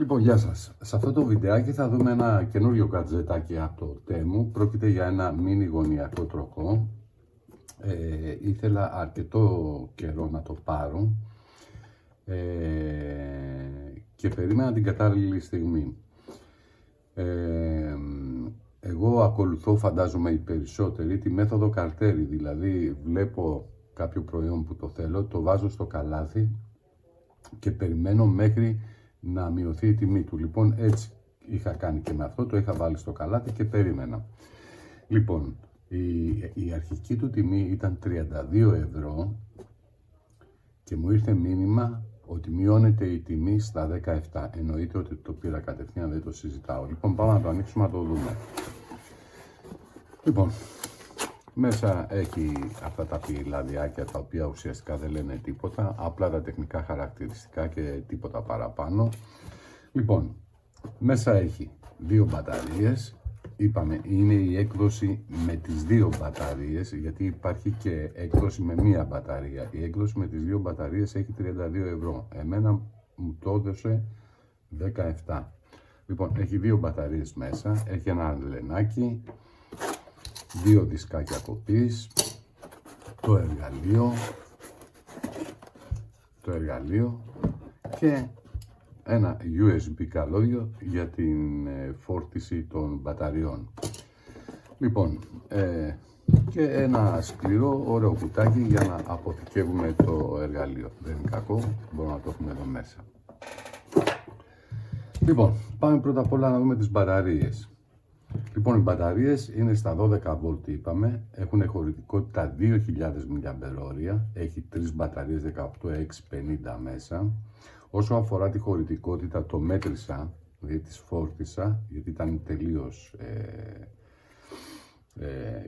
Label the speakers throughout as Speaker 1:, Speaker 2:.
Speaker 1: Λοιπόν, γεια σας. Σε αυτό το βιντεάκι θα δούμε ένα καινούριο κατζετάκι από το Temu. Πρόκειται για ένα μίνι γωνιακό τροχό. Ήθελα αρκετό καιρό να το πάρω και περίμενα την κατάλληλη στιγμή. Εγώ ακολουθώ, φαντάζομαι οι περισσότεροι, τη μέθοδο καρτέρι, δηλαδή βλέπω κάποιο προϊόν που το θέλω, το βάζω στο καλάθι και περιμένω μέχρι να μειωθεί η τιμή του. Λοιπόν, έτσι είχα κάνει και με αυτό, το είχα βάλει στο καλάθι και περίμενα. Λοιπόν, η αρχική του τιμή ήταν 32 ευρώ και μου ήρθε μήνυμα ότι μειώνεται η τιμή στα 17. Εννοείται ότι το πήρα κατευθείαν, δεν το συζητάω. Λοιπόν, πάμε να το ανοίξουμε να το δούμε. Λοιπόν, μέσα έχει αυτά τα πυρλαδιάκια τα οποία ουσιαστικά δεν λένε τίποτα, απλά τα τεχνικά χαρακτηριστικά και τίποτα παραπάνω. Λοιπόν, μέσα έχει δύο μπαταρίες. Είπαμε, είναι η έκδοση με τις δύο μπαταρίες, γιατί υπάρχει και έκδοση με μία μπαταρία. Η έκδοση με τις δύο μπαταρίες έχει 32 ευρώ. Εμένα μου το έδωσε 17. Λοιπόν, έχει δύο μπαταρίες μέσα, έχει ένα λενάκι, δύο δισκάκια κοπής, το εργαλείο και ένα USB καλώδιο για την φόρτιση των μπαταριών. Λοιπόν, και ένα σκληρό ωραίο κουτάκι για να αποθηκεύουμε το εργαλείο. Δεν είναι κακό, μπορούμε να το έχουμε εδώ μέσα. Λοιπόν, πάμε πρώτα απ' όλα να δούμε τις μπαταρίες. Λοιπόν, οι μπαταρίες είναι στα 12 βολτ, είπαμε, έχουν χωρητικότητα 2000 mAh, έχει τρεις μπαταρίες 18X50 μέσα. Όσο αφορά τη χωρητικότητα, το μέτρησα, δηλαδή τις φόρτισα, γιατί ήταν τελείως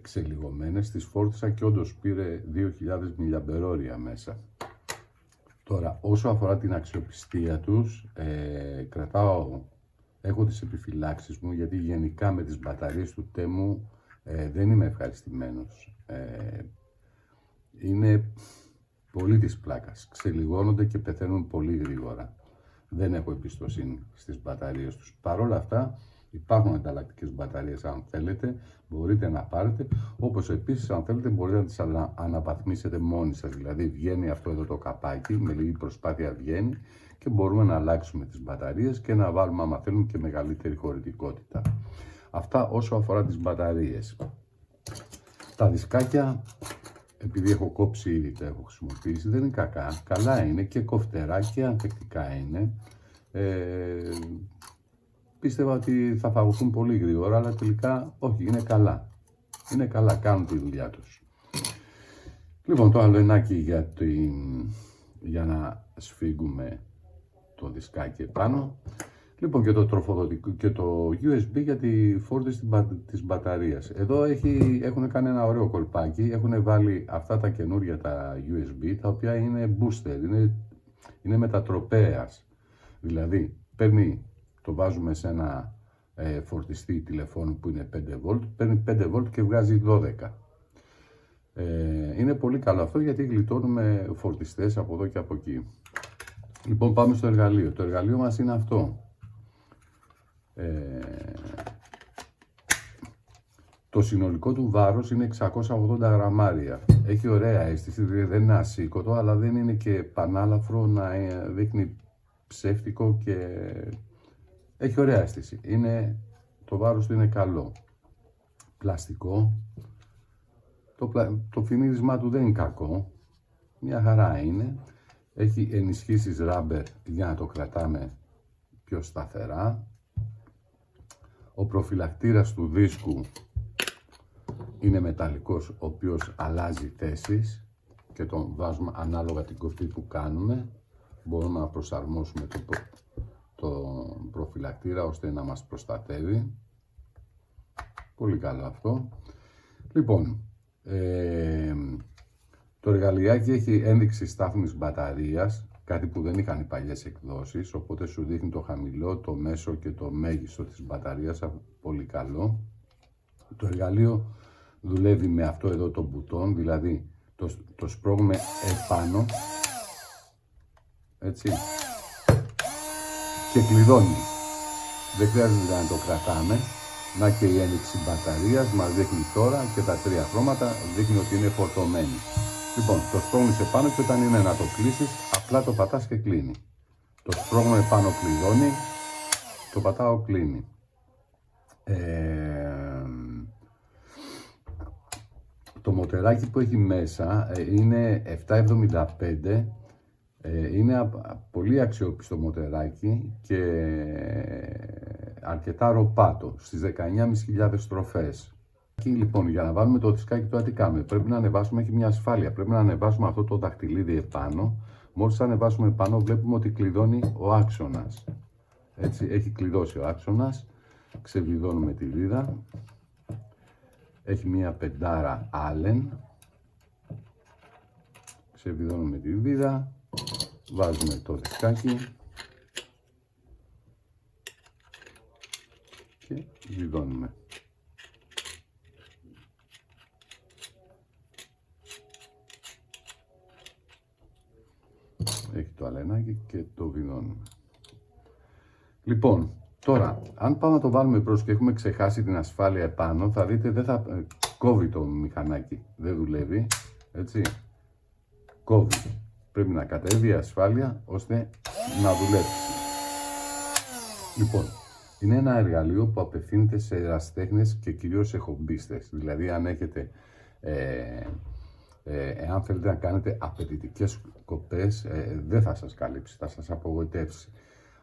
Speaker 1: ξελιγωμένες, τις φόρτισα και όντως πήρε 2000 mAh μέσα. Τώρα, όσο αφορά την αξιοπιστία τους, έχω τις επιφυλάξεις μου, γιατί γενικά με τις μπαταρίες του Temu δεν είμαι ευχαριστημένος. Είναι πολύ της πλάκας, ξελιγώνονται και πεθαίνουν πολύ γρήγορα. Δεν έχω εμπιστοσύνη στις μπαταρίες τους. Παρ' όλα αυτά υπάρχουν ανταλλακτικές μπαταρίες, αν θέλετε μπορείτε να πάρετε, όπως επίσης αν θέλετε μπορείτε να τις αναβαθμίσετε μόνοι σας. Δηλαδή βγαίνει αυτό εδώ το καπάκι, με λίγη προσπάθεια βγαίνει και μπορούμε να αλλάξουμε τις μπαταρίες και να βάλουμε, άμα θέλουμε, και μεγαλύτερη χωρητικότητα. Αυτά όσο αφορά τις μπαταρίες. Τα δισκάκια, επειδή έχω κόψει ήδη, τα έχω χρησιμοποιήσει, δεν είναι κακά. Καλά είναι και κοφτερά και ανθεκτικά είναι. Πίστευα ότι θα φαγωθούν πολύ γρήγορα, αλλά τελικά όχι, είναι καλά. Είναι καλά, κάνουν τη δουλειά τους. Λοιπόν, το άλλο ενάκι για να σφίγγουμε το δισκάκι επάνω. Λοιπόν, και το τροφοδοτικό και το USB για τη φόρτιση της μπαταρίας. Εδώ έχουν κάνει ένα ωραίο κολπάκι, έχουν βάλει αυτά τα καινούρια τα USB, τα οποία είναι booster, είναι μετατροπέας. Δηλαδή, το βάζουμε σε ένα φορτιστή τηλεφώνου που είναι 5V, παίρνει 5V και βγάζει 12. Είναι πολύ καλό αυτό, γιατί γλιτώνουμε φορτιστές από εδώ και από εκεί. Λοιπόν, πάμε στο εργαλείο. Το εργαλείο μας είναι αυτό. Το συνολικό του βάρος είναι 680 γραμμάρια. Έχει ωραία αίσθηση, δηλαδή δεν είναι ασήκωτο, αλλά δεν είναι και πανάλαφρο να δείχνει ψεύτικο και έχει ωραία αίσθηση. Το βάρος του είναι καλό. Πλαστικό. Το φινίρισμά του δεν είναι κακό. Μια χαρά είναι. Έχει ενισχύσεις rubber για να το κρατάμε πιο σταθερά. Ο προφυλακτήρας του δίσκου είναι μεταλλικός, ο οποίος αλλάζει θέσεις και τον βάζουμε ανάλογα την κοφή που κάνουμε. Μπορούμε να προσαρμόσουμε τον προφυλακτήρα ώστε να μας προστατεύει. Πολύ καλό αυτό. Λοιπόν, το εργαλειάκι έχει ένδειξη στάθμης μπαταρίας, κάτι που δεν είχαν οι παλιές εκδόσεις, οπότε σου δείχνει το χαμηλό, το μέσο και το μέγιστο της μπαταρίας, πολύ καλό. Το εργαλείο δουλεύει με αυτό εδώ το μπουτόν, δηλαδή το σπρώγουμε επάνω, έτσι, και κλειδώνει. Δεν χρειάζεται να το κρατάμε. Να και η ένδειξη μπαταρίας μας δείχνει τώρα και τα 3 χρώματα δείχνει ότι είναι φορτωμένη. Λοιπόν, το σπρώχνεις επάνω και όταν είναι να το κλείσεις, απλά το πατάς και κλείνει. Το σπρώχνω επάνω κλειδώνει, το πατάω κλείνει. Το μοτεράκι που έχει μέσα είναι 775, είναι πολύ αξιόπιστο μοτεράκι και αρκετά ροπάτο στις 19.500 στροφές. Λοιπόν, για να βάλουμε το δισκάκι τώρα τι κάνουμε? Πρέπει να ανεβάσουμε, έχει μια ασφάλεια, πρέπει να ανεβάσουμε αυτό το δαχτυλίδι επάνω. Μόλις ανεβάσουμε επάνω βλέπουμε ότι κλειδώνει ο άξονας. Έτσι, έχει κλειδώσει ο άξονας, ξεβιδώνουμε τη βίδα. Έχει μία πεντάρα Allen, ξεβιδώνουμε τη βίδα, βάζουμε το δισκάκι και βιδώνουμε. Έχει το αλενάκι και το βιδώνουμε. Λοιπόν, τώρα, αν πάμε να το βάλουμε μπρος και έχουμε ξεχάσει την ασφάλεια επάνω, θα δείτε δεν θα κόβει το μηχανάκι, δεν δουλεύει, έτσι, κόβει. Πρέπει να κατέβει η ασφάλεια ώστε να δουλέψει. Λοιπόν, είναι ένα εργαλείο που απευθύνεται σε ερασιτέχνες και κυρίως σε χομπίστες. Δηλαδή, αν έχετε, εάν θέλετε να κάνετε απαιτητικές κοπές, δεν θα σας καλύψει, θα σας απογοητεύσει.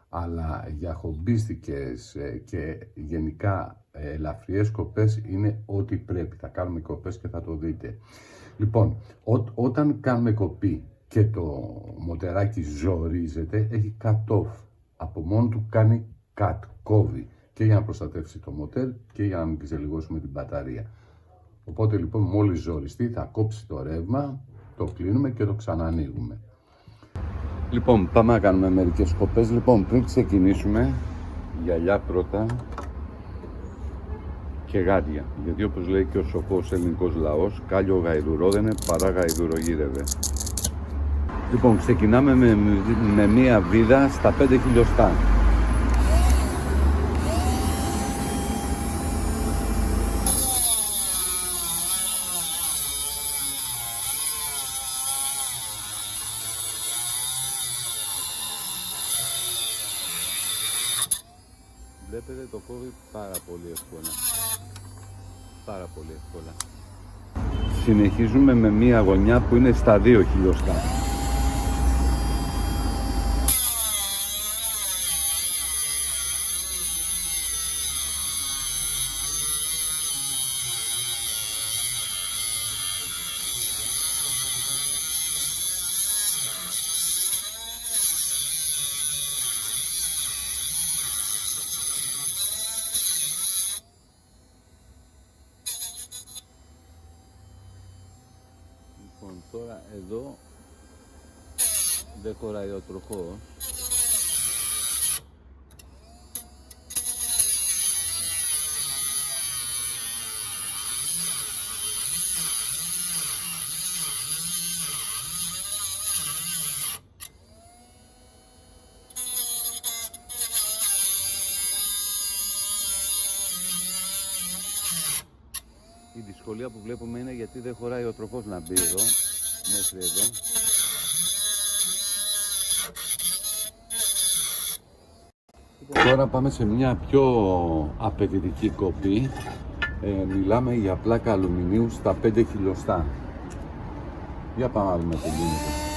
Speaker 1: Αλλά για χομπίστικες και γενικά ελαφριές κοπές είναι ό,τι πρέπει. Θα κάνουμε κοπές και θα το δείτε. Λοιπόν, όταν κάνουμε κοπή και το μοτεράκι ζορίζεται, έχει cut-off. Από μόνο του κάνει cut, κόβει. Και για να προστατεύσει το μοτέρ και για να μην ξελιγώσουμε την μπαταρία. Οπότε λοιπόν μόλις ζοριστεί θα κόψει το ρεύμα, το κλείνουμε και το ξαναανοίγουμε. Λοιπόν, πάμε να κάνουμε μερικές κοπές. Λοιπόν, πριν ξεκινήσουμε, γυαλιά πρώτα και γάντια. Γιατί όπως λέει και ο σοφός ελληνικός λαός, κάλιο γαϊδουρόδενε παρά γαϊδουρογύρευε. Λοιπόν, ξεκινάμε με μία βίδα στα 5 χιλιοστά. Βλέπετε το κόβει πάρα πολύ εύκολα. Πάρα πολύ εύκολα. Συνεχίζουμε με μία γωνιά που είναι στα 2 χιλιοστά. Λοιπόν, τώρα εδώ δεν χωράει ο τροχός. Η δυσκολία που βλέπουμε είναι γιατί δεν χωράει ο τροχός να μπει εδώ, μέχρι εδώ. Τώρα πάμε σε μια πιο απαιτητική κοπή. Μιλάμε για πλάκα αλουμινίου στα 5 χιλιοστά. Για πάμε να δούμε τι γίνεται.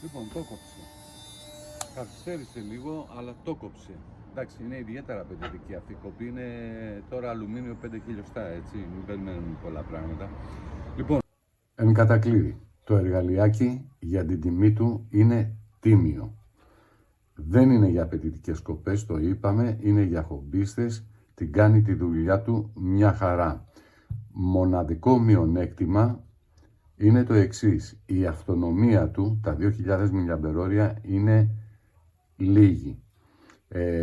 Speaker 1: Λοιπόν, το κόψε. Καθυστέρησε λίγο, αλλά το κόψε. Εντάξει, είναι ιδιαίτερα απαιτητική αυτή η κοπή. Είναι τώρα αλουμίνιο 5 χιλιοστά, έτσι. Μην περιμένουν πολλά πράγματα. Λοιπόν, εν κατακλείδη, το εργαλειάκι για την τιμή του είναι τίμιο. Δεν είναι για απαιτητικές κοπές, το είπαμε, είναι για χομπίστες, την κάνει τη δουλειά του μια χαρά. Μοναδικό μειονέκτημα είναι το εξής, η αυτονομία του, τα 2.000 μιλιαμπερόρια, είναι λίγη.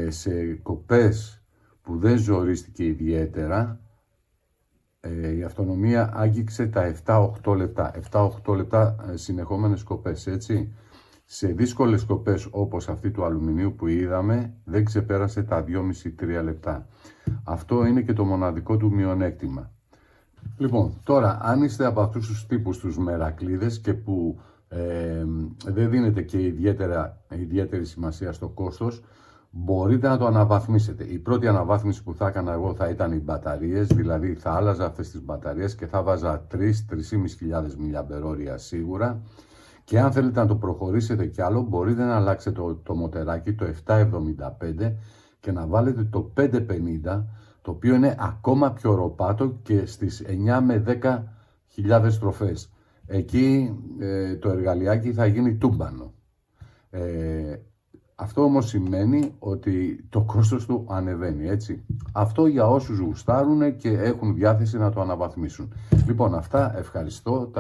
Speaker 1: Σε κοπές που δεν ζορίστηκε ιδιαίτερα, η αυτονομία άγγιξε τα 7-8 λεπτά. 7-8 λεπτά συνεχόμενες κοπές, έτσι. Σε δύσκολες κοπές όπως αυτή του αλουμινίου που είδαμε, δεν ξεπέρασε τα 2,5-3 λεπτά. Αυτό είναι και το μοναδικό του μειονέκτημα. Λοιπόν, τώρα, αν είστε από αυτούς τους τύπους τους μερακλείδες και που δεν δίνετε και ιδιαίτερη σημασία στο κόστος, μπορείτε να το αναβαθμίσετε. Η πρώτη αναβάθμιση που θα έκανα εγώ θα ήταν οι μπαταρίες, δηλαδή θα άλλαζα αυτές τις μπαταρίες και θα βάζα 3.500 μιλιαμπερόρια σίγουρα. Και αν θέλετε να το προχωρήσετε κι άλλο, μπορείτε να αλλάξετε το μοτεράκι, το 775, και να βάλετε το 550, το οποίο είναι ακόμα πιο ροπάτο και στις 9 με 10.000 στροφές. Εκεί το εργαλειάκι θα γίνει τούμπανο. Αυτό όμως σημαίνει ότι το κόστος του ανεβαίνει, έτσι. Αυτό για όσους γουστάρουν και έχουν διάθεση να το αναβαθμίσουν. Λοιπόν, αυτά, ευχαριστώ.